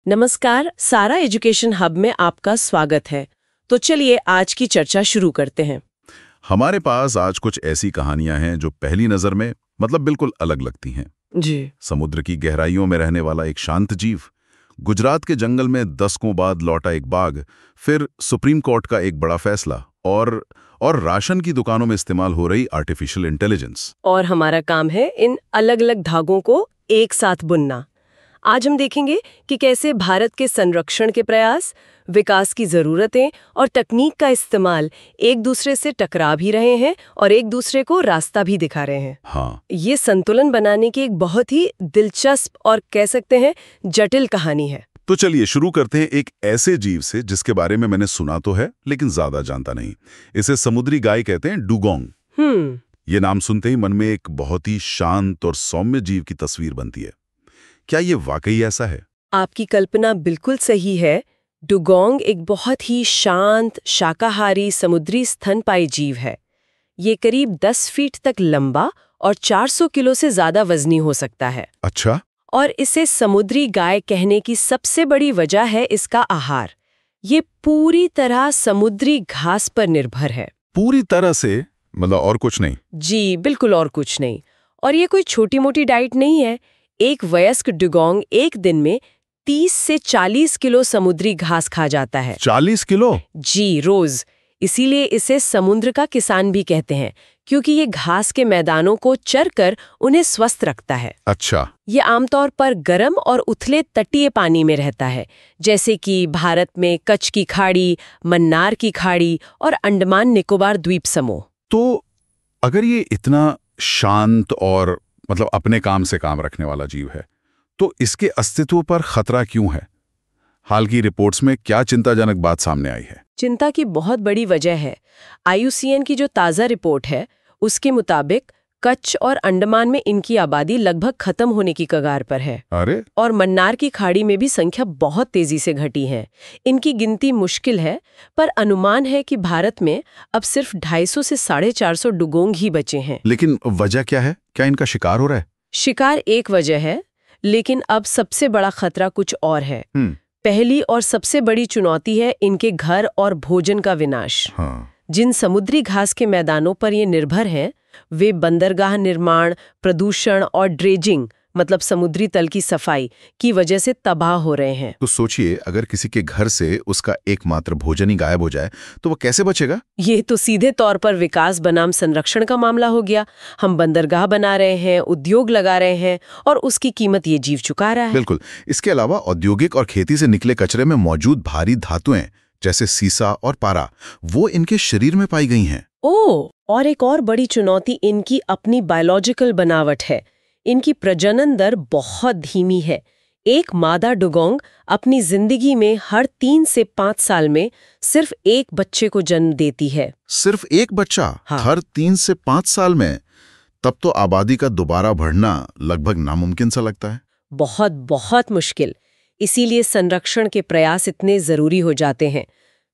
नमस्कार, सारा education hub में आपका स्वागत है। तो चलिए आज की चर्चा शुरू करते हैं। हमारे पास आज कुछ ऐसी कहानियां हैं जो पहली नजर में बिल्कुल अलग लगती हैं। जी। समुद्र की गहराइयों में रहने वाला एक शांत जीव, गुजरात के जंगल में दशकों बाद लौटा एक बाघ, फिर सुप्रीम कोर्ट का एक बड़ा फैसला और राशन की दुकानों में इस्तेमाल हो रही आर्टिफिशियल इंटेलिजेंस। और हमारा काम है इन अलग अलग धागों को एक साथ बुनना। आज हम देखेंगे कि कैसे भारत के संरक्षण के प्रयास, विकास की जरूरतें और तकनीक का इस्तेमाल एक दूसरे से टकरा भी रहे हैं और एक दूसरे को रास्ता भी दिखा रहे हैं। हाँ, ये संतुलन बनाने की एक बहुत ही दिलचस्प और कह सकते हैं जटिल कहानी है। तो चलिए शुरू करते हैं एक ऐसे जीव से जिसके बारे में मैंने सुना तो है लेकिन ज्यादा जानता नहीं। इसे समुद्री गाय कहते हैं, डुगोंग। ये नाम सुनते ही मन में एक बहुत ही शांत और सौम्य जीव की तस्वीर बनती है। क्या ये वाकई ऐसा है? आपकी कल्पना बिल्कुल सही है। डुगोंग एक बहुत ही शांत, शाकाहारी, समुद्री स्तनपायी जीव है। ये करीब 10 फीट तक लंबा और 400 किलो से ज्यादा वजनी हो सकता है। अच्छा। और इसे समुद्री गाय कहने की सबसे बड़ी वजह है इसका आहार। ये पूरी तरह समुद्री घास पर निर्भर है। पूरी तरह से? और कुछ नहीं? जी बिल्कुल, और कुछ नहीं। और ये कोई छोटी मोटी डाइट नहीं है। एक वयस्क डुगोंग एक दिन में 30 से 40 किलो समुद्री घास खा जाता है। 40 किलो? जी, रोज। इसीलिए इसे समुद्र का किसान भी कहते हैं, क्योंकि ये घास के मैदानों को चरकर उन्हें स्वस्थ रखता है। अच्छा। ये आमतौर पर गर्म और उथले तटीय पानी में रहता है, जैसे कि भारत में कच्छ की खाड़ी, मन्नार की खाड़ी और अंडमान निकोबार द्वीप समूह। तो अगर ये इतना शांत और अपने काम से काम रखने वाला जीव है, तो इसके अस्तित्व पर खतरा क्यों है? हाल की रिपोर्ट्स में क्या चिंताजनक बात सामने आई है? चिंता की बहुत बड़ी वजह है IUCN की जो ताज़ा रिपोर्ट है, उसके मुताबिक कच्छ और अंडमान में इनकी आबादी लगभग खत्म होने की कगार पर है। अरे! और मन्नार की खाड़ी में भी संख्या बहुत तेजी से घटी है। इनकी गिनती मुश्किल है, पर अनुमान है कि भारत में अब सिर्फ 250 से 450 डुगोंग ही बचे हैं। लेकिन वजह क्या है? क्या इनका शिकार हो रहा है? शिकार एक वजह है, लेकिन अब सबसे बड़ा खतरा कुछ और है। पहली और सबसे बड़ी चुनौती है इनके घर और भोजन का विनाश। हाँ। जिन समुद्री घास के मैदानों पर ये निर्भर हैं, वे बंदरगाह निर्माण, प्रदूषण और ड्रेजिंग समुद्री तल की सफाई की वजह से तबाह हो रहे हैं। तो सोचिए, अगर किसी के घर से उसका एकमात्र भोजन ही गायब हो जाए तो वो कैसे बचेगा? ये तो सीधे तौर पर विकास बनाम संरक्षण का मामला हो गया। हम बंदरगाह बना रहे हैं, उद्योग लगा रहे हैं और उसकी कीमत ये जीव चुका रहा है। बिल्कुल। इसके अलावा औद्योगिक और खेती से निकले कचरे में मौजूद भारी धातुएं जैसे सीसा और पारा, वो इनके शरीर में पाई गई हैं। और एक और बड़ी चुनौती इनकी अपनी बायोलॉजिकल बनावट है। इनकी प्रजनन दर बहुत धीमी है। एक मादा डुगोंग अपनी जिंदगी में हर 3 से 5 साल में सिर्फ एक बच्चे को जन्म देती है। सिर्फ एक बच्चा? हाँ। हर 3 से 5 साल में? तब तो आबादी का दोबारा बढ़ना लगभग नामुमकिन सा लगता है। बहुत बहुत मुश्किल। इसीलिए संरक्षण के प्रयास इतने जरूरी हो जाते हैं।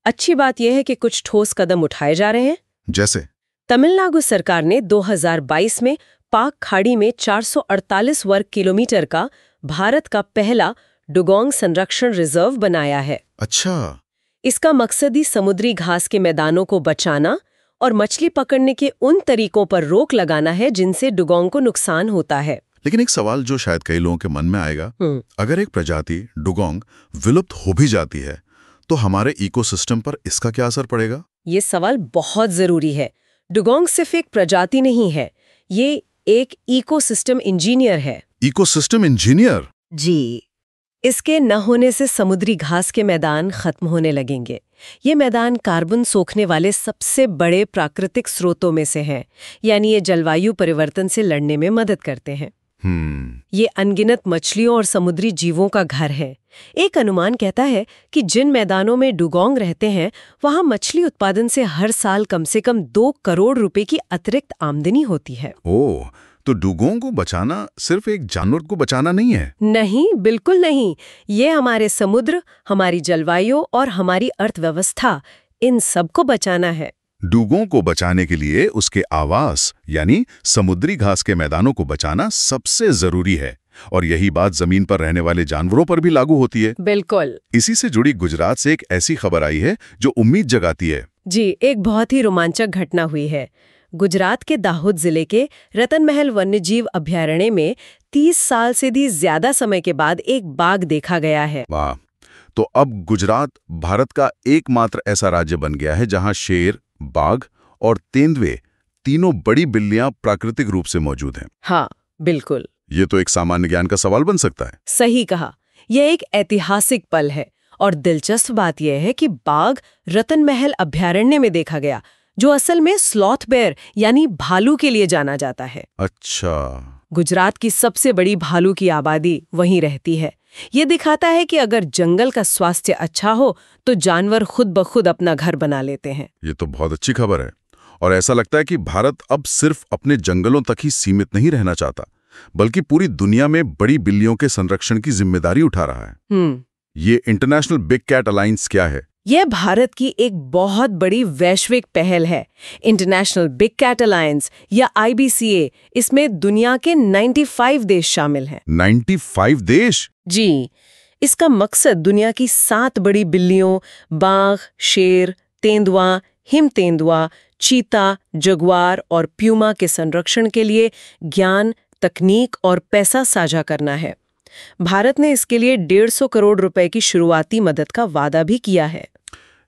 अच्छी बात यह है कि कुछ ठोस कदम उठाए जा रहे हैं। जैसे? तमिलनाडु सरकार ने 2022 में पाक खाड़ी में 448 वर्ग किलोमीटर का भारत का पहला डुगोंग संरक्षण रिजर्व बनाया है। अच्छा। इसका मकसद ही समुद्री घास के मैदानों को बचाना और मछली पकड़ने के उन तरीकों पर रोक लगाना है जिनसे डुगोंग को नुकसान होता है। लेकिन एक सवाल जो शायद कई लोगों के मन में आएगा, अगर एक प्रजाति डुगोंग विलुप्त हो भी जाती है तो हमारे इकोसिस्टम पर इसका क्या असर पड़ेगा? ये सवाल बहुत जरूरी है। डुगोंग सिर्फ एक प्रजाति नहीं है, ये एक इकोसिस्टम इंजीनियर है। Ecosystem engineer? जी। इसके न होने से समुद्री घास के मैदान खत्म होने लगेंगे। ये मैदान कार्बन सोखने वाले सबसे बड़े प्राकृतिक स्रोतों में से हैं, यानी ये जलवायु परिवर्तन से लड़ने में मदद करते हैं। ये अनगिनत मछलियों और समुद्री जीवों का घर है। एक अनुमान कहता है कि जिन मैदानों में डुगोंग रहते हैं, वहां मछली उत्पादन से हर साल कम से कम 2 करोड़ रुपए की अतिरिक्त आमदनी होती है। ओह, तो डुगोंग को बचाना सिर्फ एक जानवर को बचाना नहीं है? नहीं, बिल्कुल नहीं। ये हमारे समुद्र, हमारी जलवायु और हमारी अर्थव्यवस्था, इन सबको बचाना है। डुगोंग को बचाने के लिए उसके आवास यानी समुद्री घास के मैदानों को बचाना सबसे जरूरी है। और यही बात जमीन पर रहने वाले जानवरों पर भी लागू होती है। बिल्कुल। इसी से जुड़ी गुजरात से एक ऐसी खबर आई है जो उम्मीद जगाती है। जी, एक बहुत ही रोमांचक घटना हुई है। गुजरात के दाहोद जिले के रतन महल वन्यजीव अभयारण्य में 30 साल से भी ज्यादा समय के बाद एक बाघ देखा गया है। वाह! तो अब गुजरात भारत का एकमात्र ऐसा राज्य बन गया है जहां शेर, बाघ और तेंदुए तीनों बड़ी बिल्लियां प्राकृतिक रूप से मौजूद हैं। हाँ, बिल्कुल। ये तो एक सामान्य ज्ञान का सवाल बन सकता है। सही कहा। यह एक ऐतिहासिक पल है और दिलचस्प बात यह है कि बाघ रतन महल अभयारण्य में देखा गया, जो असल में स्लॉथ बेयर यानी भालू के लिए जाना जाता है। अच्छा। गुजरात की सबसे बड़ी भालू की आबादी वहीं रहती है। ये दिखाता है कि अगर जंगल का स्वास्थ्य अच्छा हो तो जानवर खुद ब खुद अपना घर बना लेते हैं। ये तो बहुत अच्छी खबर है। और ऐसा लगता है कि भारत अब सिर्फ अपने जंगलों तक ही सीमित नहीं रहना चाहता, बल्कि पूरी दुनिया में बड़ी बिल्लियों के संरक्षण की जिम्मेदारी उठा रहा है। ये इंटरनेशनल बिग कैट अलायंस क्या है? यह भारत की एक बहुत बड़ी वैश्विक पहल है। इंटरनेशनल बिग कैट अलायंस या IBCA, इसमें दुनिया के 95 देश शामिल हैं। 95 देश? जी, इसका मकसद दुनिया की 7 बड़ी बिल्लियों, बाघ, शेर, तेंदुआ, हिम तेंदुआ, चीता, जगुआर और प्यूमा के संरक्षण के लिए ज्ञान, तकनीक और पैसा साझा करना है। भारत ने इसके लिए 150 करोड़ रुपए की शुरुआती मदद का वादा भी किया है।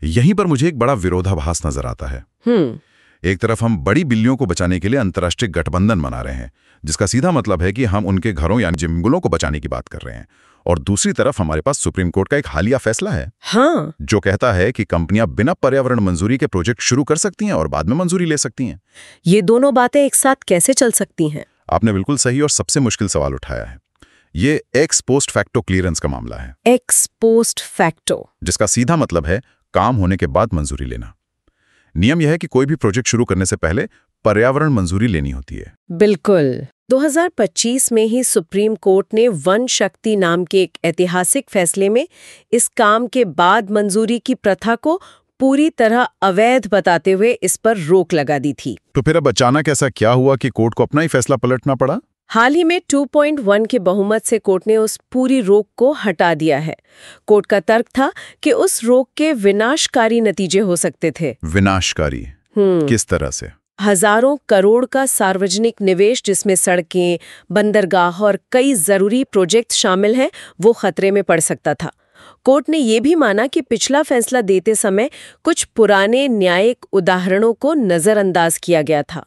यहीं पर मुझे एक बड़ा विरोधाभास नजर आता है। एक तरफ हम बड़ी बिल्लियों को बचाने के लिए अंतर्राष्ट्रीय गठबंधन बना रहे हैं, जिसका सीधा मतलब है कि हम उनके घरों यानी जंगलों को बचाने की बात कर रहे हैं। और दूसरी तरफ हमारे पास सुप्रीम कोर्ट का एक हालिया फैसला है, जो कहता है कि कंपनियां बिना पर्यावरण मंजूरी के प्रोजेक्ट शुरू कर सकती हैं और बाद में मंजूरी ले सकती हैं। ये दोनों बातें एक साथ कैसे चल सकती हैं? आपने बिल्कुल सही और सबसे मुश्किल सवाल उठाया है। ये एक्स पोस्ट फैक्टो क्लियरेंस का मामला है। एक्स पोस्ट फैक्टो, जिसका सीधा मतलब है काम होने के बाद मंजूरी लेना। नियम यह है कि कोई भी प्रोजेक्ट शुरू करने से पहले पर्यावरण मंजूरी लेनी होती है। बिल्कुल। 2025 में ही सुप्रीम कोर्ट ने वन शक्ति नाम के एक ऐतिहासिक फैसले में इस काम के बाद मंजूरी की प्रथा को पूरी तरह अवैध बताते हुए इस पर रोक लगा दी थी। तो फिर अब अचानक ऐसा क्या हुआ कि कोर्ट को अपना ही फैसला पलटना पड़ा? हाल ही में 2.1 के बहुमत से कोर्ट ने उस पूरी रोक को हटा दिया है। कोर्ट का तर्क था कि उस रोक के विनाशकारी नतीजे हो सकते थे। विनाशकारी? किस तरह से? हजारों करोड़ का सार्वजनिक निवेश, जिसमें सड़कें, बंदरगाह और कई जरूरी प्रोजेक्ट शामिल हैं, वो खतरे में पड़ सकता था। कोर्ट ने यह भी माना कि पिछला फैसला देते समय कुछ पुराने न्यायिक उदाहरणों को नजरअंदाज किया गया था।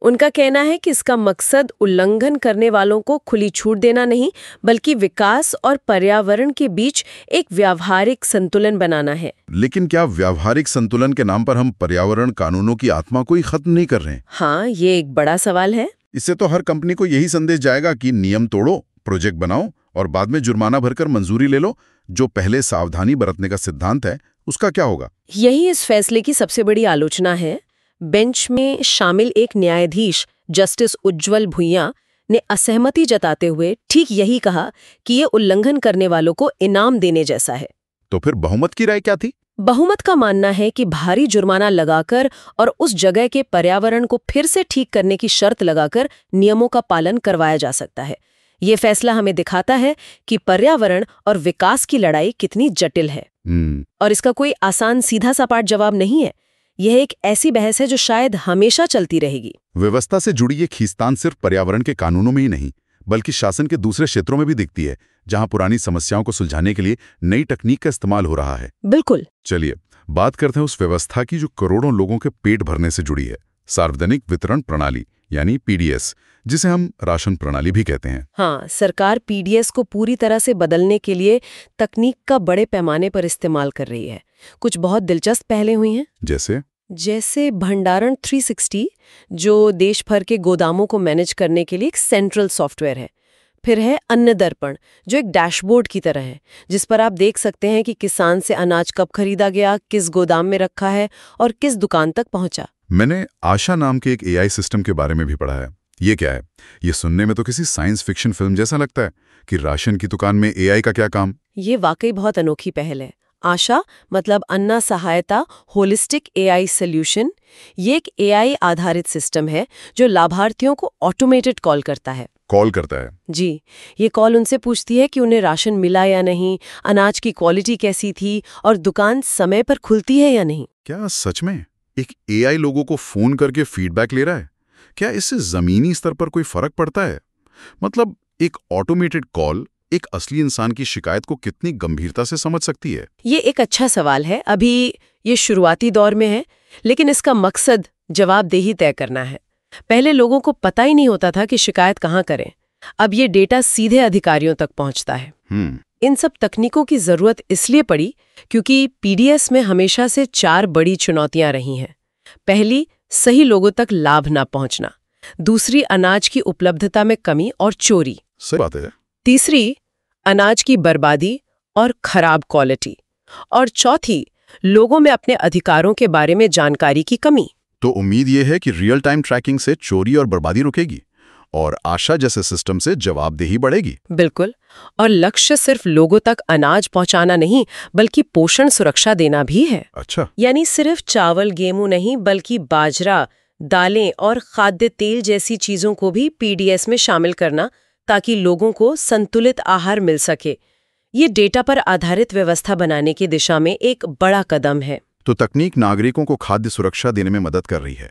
उनका कहना है कि इसका मकसद उल्लंघन करने वालों को खुली छूट देना नहीं, बल्कि विकास और पर्यावरण के बीच एक व्यावहारिक संतुलन बनाना है। लेकिन क्या व्यावहारिक संतुलन के नाम पर हम पर्यावरण कानूनों की आत्मा को ही खत्म नहीं कर रहे हैं? हाँ, ये एक बड़ा सवाल है। इससे तो हर कंपनी को यही संदेश जाएगा कि नियम तोड़ो, प्रोजेक्ट बनाओ और बाद में जुर्माना भरकर मंजूरी ले लो। जो पहले सावधानी बरतने का सिद्धांत है, उसका क्या होगा? यही इस फैसले की सबसे बड़ी आलोचना है। बेंच में शामिल एक न्यायाधीश जस्टिस उज्ज्वल भुइयां ने असहमति जताते हुए ठीक यही कहा कि ये उल्लंघन करने वालों को इनाम देने जैसा है। तो फिर बहुमत की राय क्या थी? बहुमत का मानना है कि भारी जुर्माना लगाकर और उस जगह के पर्यावरण को फिर से ठीक करने की शर्त लगाकर नियमों का पालन करवाया जा सकता है। ये फैसला हमें दिखाता है कि पर्यावरण और विकास की लड़ाई कितनी जटिल है। और इसका कोई आसान सीधा सपाट जवाब नहीं है। यह एक ऐसी बहस है जो शायद हमेशा चलती रहेगी। व्यवस्था से जुड़ी ये खींचतान सिर्फ पर्यावरण के कानूनों में ही नहीं, बल्कि शासन के दूसरे क्षेत्रों में भी दिखती है, जहां पुरानी समस्याओं को सुलझाने के लिए नई तकनीक का इस्तेमाल हो रहा है। बिल्कुल। चलिए बात करते हैं उस व्यवस्था की जो करोड़ों लोगों के पेट भरने से जुड़ी है, सार्वजनिक वितरण प्रणाली यानी PDS, जिसे हम राशन प्रणाली भी कहते हैं। हाँ, सरकार PDS को पूरी तरह से बदलने के लिए तकनीक का बड़े पैमाने पर इस्तेमाल कर रही है। कुछ बहुत दिलचस्प पहलें हुई हैं। जैसे भंडारण 360, जो देश भर के गोदामों को मैनेज करने के लिए एक सेंट्रल सॉफ्टवेयर है। फिर है अन्न दर्पण, जो एक डैशबोर्ड की तरह है, जिस पर आप देख सकते हैं कि किसान से अनाज कब खरीदा गया, किस गोदाम में रखा है और किस दुकान तक पहुंचा। मैंने आशा नाम के एक AI सिस्टम के बारे में भी पढ़ा है। ये क्या है? ये सुनने में तो किसी साइंस फिक्शन फिल्म जैसा लगता है कि राशन की दुकान में AI का क्या काम। ये वाकई बहुत अनोखी पहल है। आशा मतलब अन्ना सहायता होलिस्टिक एआई सॉल्यूशन। ये एक एआई आधारित सिस्टम है जो लाभार्थियों को ऑटोमेटेड कॉल करता है। कॉल करता है? जी, ये कॉल उनसे पूछती है कि उन्हें राशन मिला या नहीं, अनाज की क्वालिटी कैसी थी और दुकान समय पर खुलती है या नहीं। क्या सच में एक एआई लोगों को फोन करके फीडबैक ले रहा है? क्या इससे जमीनी स्तर पर कोई फर्क पड़ता है? मतलब एक ऑटोमेटेड कॉल एक असली इंसान की शिकायत को कितनी गंभीरता से समझ सकती है? ये एक अच्छा सवाल है। अभी ये शुरुआती दौर में है, लेकिन इसका मकसद जवाबदेही तय करना है। पहले लोगों को पता ही नहीं होता था कि शिकायत कहाँ करें। अब ये डेटा सीधे अधिकारियों तक पहुंचता है। इन सब तकनीकों की जरूरत इसलिए पड़ी क्योंकि पीडीएस में हमेशा से 4 बड़ी चुनौतियां रही हैं। पहली, सही लोगों तक लाभ ना पहुंचना। दूसरी, अनाज की उपलब्धता में कमी और चोरी। सही बात है। तीसरी, अनाज की बर्बादी और खराब क्वालिटी। और चौथी, लोगों में अपने अधिकारों के बारे में जानकारी की कमी। तो उम्मीद ये है कि रियल टाइम ट्रैकिंग से चोरी और बर्बादी रुकेगी और आशा जैसे सिस्टम से जवाबदेही बढ़ेगी। बिल्कुल। और लक्ष्य सिर्फ लोगों तक अनाज पहुंचाना नहीं, बल्कि पोषण सुरक्षा देना भी है। अच्छा। यानी सिर्फ चावल गेहूं नहीं, बल्कि बाजरा, दालें और खाद्य तेल जैसी चीजों को भी पीडीएस में शामिल करना, ताकि लोगों को संतुलित आहार मिल सके। ये डेटा पर आधारित व्यवस्था बनाने की दिशा में एक बड़ा कदम है। तो तकनीक नागरिकों को खाद्य सुरक्षा देने में मदद कर रही है,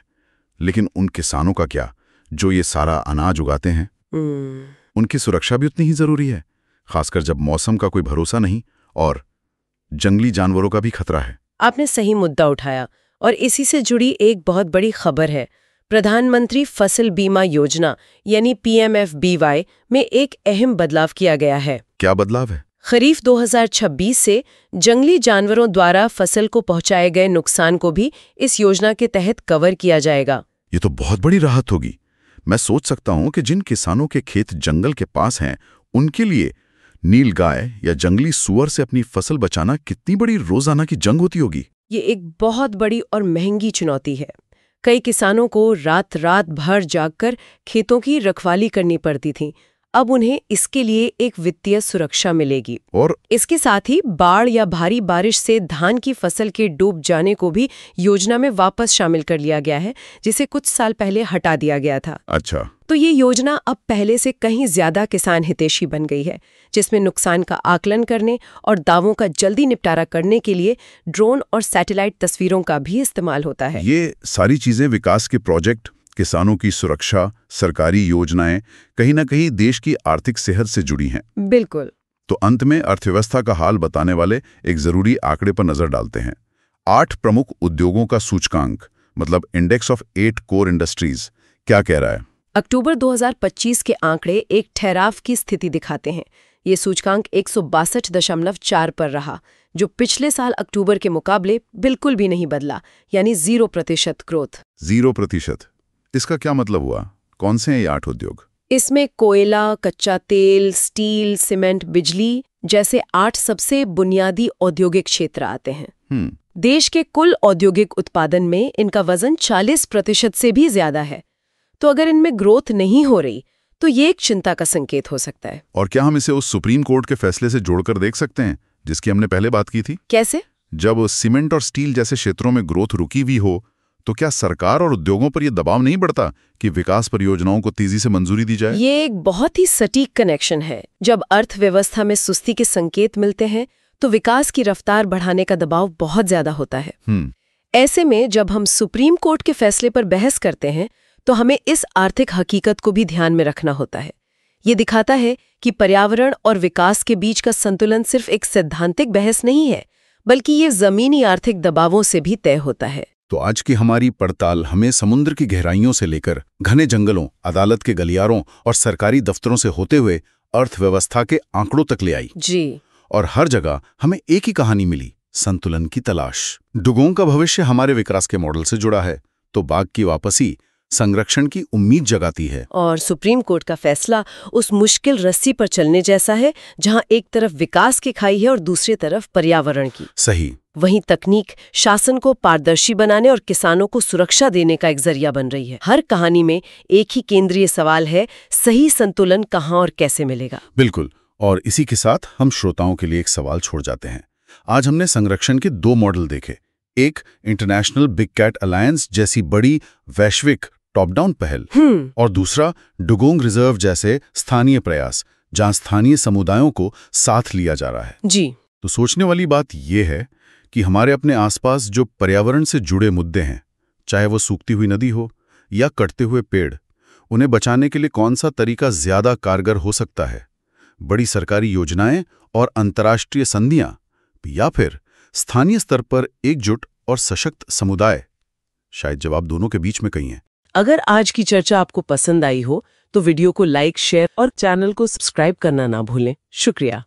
लेकिन उन किसानों का क्या जो ये सारा अनाज उगाते हैं? उनकी सुरक्षा भी उतनी ही जरूरी है, खासकर जब मौसम का कोई भरोसा नहीं और जंगली जानवरों का भी खतरा है। आपने सही मुद्दा उठाया और इसी से जुड़ी एक बहुत बड़ी खबर है। प्रधानमंत्री फसल बीमा योजना यानी पीएमएफबीवाई में एक अहम बदलाव किया गया है। क्या बदलाव है? खरीफ 2026 से जंगली जानवरों द्वारा फसल को पहुंचाए गए नुकसान को भी इस योजना के तहत कवर किया जाएगा। ये तो बहुत बड़ी राहत होगी। मैं सोच सकता हूँ कि जिन किसानों के खेत जंगल के पास हैं, उनके लिए नीलगाय या जंगली सुअर से अपनी फसल बचाना कितनी बड़ी रोजाना की जंग होती होगी। ये एक बहुत बड़ी और महंगी चुनौती है। कई किसानों को रात रात भर जागकर खेतों की रखवाली करनी पड़ती थी। अब उन्हें इसके लिए एक वित्तीय सुरक्षा मिलेगी। और इसके साथ ही बाढ़ या भारी बारिश से धान की फसल के डूब जाने को भी योजना में वापस शामिल कर लिया गया है, जिसे कुछ साल पहले हटा दिया गया था। अच्छा। तो ये योजना अब पहले से कहीं ज्यादा किसान हितैषी बन गई है, जिसमें नुकसान का आकलन करने और दावों का जल्दी निपटारा करने के लिए ड्रोन और सैटेलाइट तस्वीरों का भी इस्तेमाल होता है। ये सारी चीजें विकास के प्रोजेक्ट, किसानों की सुरक्षा, सरकारी योजनाएं कहीं ना कहीं देश की आर्थिक सेहत से जुड़ी हैं। बिल्कुल। तो अंत में अर्थव्यवस्था का हाल बताने वाले एक जरूरी आंकड़े पर नजर डालते हैं। 8 प्रमुख उद्योगों का सूचकांक, मतलब इंडेक्स ऑफ 8 कोर इंडस्ट्रीज, क्या कह रहा है? अक्टूबर 2025 के आंकड़े एक ठहराव की स्थिति दिखाते हैं। ये सूचकांक 162.4 पर रहा, जो पिछले साल अक्टूबर के मुकाबले बिल्कुल भी नहीं बदला, यानी 0% ग्रोथ। 0%? इसका क्या मतलब हुआ? कौन से हैं ये 8 उद्योग? इसमें कोयला, कच्चा तेल, स्टील, सीमेंट, बिजली जैसे 8 सबसे बुनियादी औद्योगिक क्षेत्र आते हैं। देश के कुल औद्योगिक उत्पादन में इनका वजन 40% से भी ज्यादा है। तो अगर इनमें ग्रोथ नहीं हो रही, तो ये एक चिंता का संकेत हो सकता है। और क्या हम इसे उस सुप्रीम कोर्ट के फैसले से जोड़कर देख सकते हैं जिसकी हमने पहले बात की थी? कैसे? जब सीमेंट और स्टील जैसे क्षेत्रों में ग्रोथ रुकी हुई हो, तो क्या सरकार और उद्योगों पर यह दबाव नहीं बढ़ता कि विकास परियोजनाओं को तेजी से मंजूरी दी जाए? ये एक बहुत ही सटीक कनेक्शन है। जब अर्थव्यवस्था में सुस्ती के संकेत मिलते हैं, तो विकास की रफ्तार बढ़ाने का दबाव बहुत ज्यादा होता है। ऐसे में जब हम सुप्रीम कोर्ट के फैसले पर बहस करते हैं, तो हमें इस आर्थिक हकीकत को भी ध्यान में रखना होता है। ये दिखाता है कि पर्यावरण और विकास के बीच का संतुलन सिर्फ एक सैद्धांतिक बहस नहीं है, बल्कि ये जमीनी आर्थिक दबावों से भी तय होता है। तो आज की हमारी पड़ताल हमें समुद्र की गहराइयों से लेकर घने जंगलों, अदालत के गलियारों और सरकारी दफ्तरों से होते हुए अर्थव्यवस्था के आंकड़ों तक ले आई। जी। और हर जगह हमें एक ही कहानी मिली, संतुलन की तलाश। डुगोंग का भविष्य हमारे विकास के मॉडल से जुड़ा है, तो बाघ की वापसी संरक्षण की उम्मीद जगाती है। और सुप्रीम कोर्ट का फैसला उस मुश्किल रस्सी पर चलने जैसा है, जहां एक तरफ विकास की खाई है और दूसरी तरफ पर्यावरण की। सही। वहीं तकनीक शासन को पारदर्शी बनाने और किसानों को सुरक्षा देने का एक जरिया बन रही है। हर कहानी में एक ही केंद्रीय सवाल है, सही संतुलन कहाँ और कैसे मिलेगा? बिल्कुल। और इसी के साथ हम श्रोताओं के लिए एक सवाल छोड़ जाते हैं। आज हमने संरक्षण के 2 मॉडल देखे, एक इंटरनेशनल बिग कैट अलायंस जैसी बड़ी वैश्विक टॉप डाउन पहल, और दूसरा डुगोंग रिजर्व जैसे स्थानीय प्रयास जहां स्थानीय समुदायों को साथ लिया जा रहा है। जी। तो सोचने वाली बात यह है कि हमारे अपने आसपास जो पर्यावरण से जुड़े मुद्दे हैं, चाहे वो सूखती हुई नदी हो या कटते हुए पेड़, उन्हें बचाने के लिए कौन सा तरीका ज्यादा कारगर हो सकता है? बड़ी सरकारी योजनाएं और अंतर्राष्ट्रीय संधियां, या फिर स्थानीय स्तर पर एकजुट और सशक्त समुदाय? शायद जवाब दोनों के बीच में कहीं है। अगर आज की चर्चा आपको पसंद आई हो तो वीडियो को लाइक, शेयर और चैनल को सब्सक्राइब करना ना भूलें। शुक्रिया।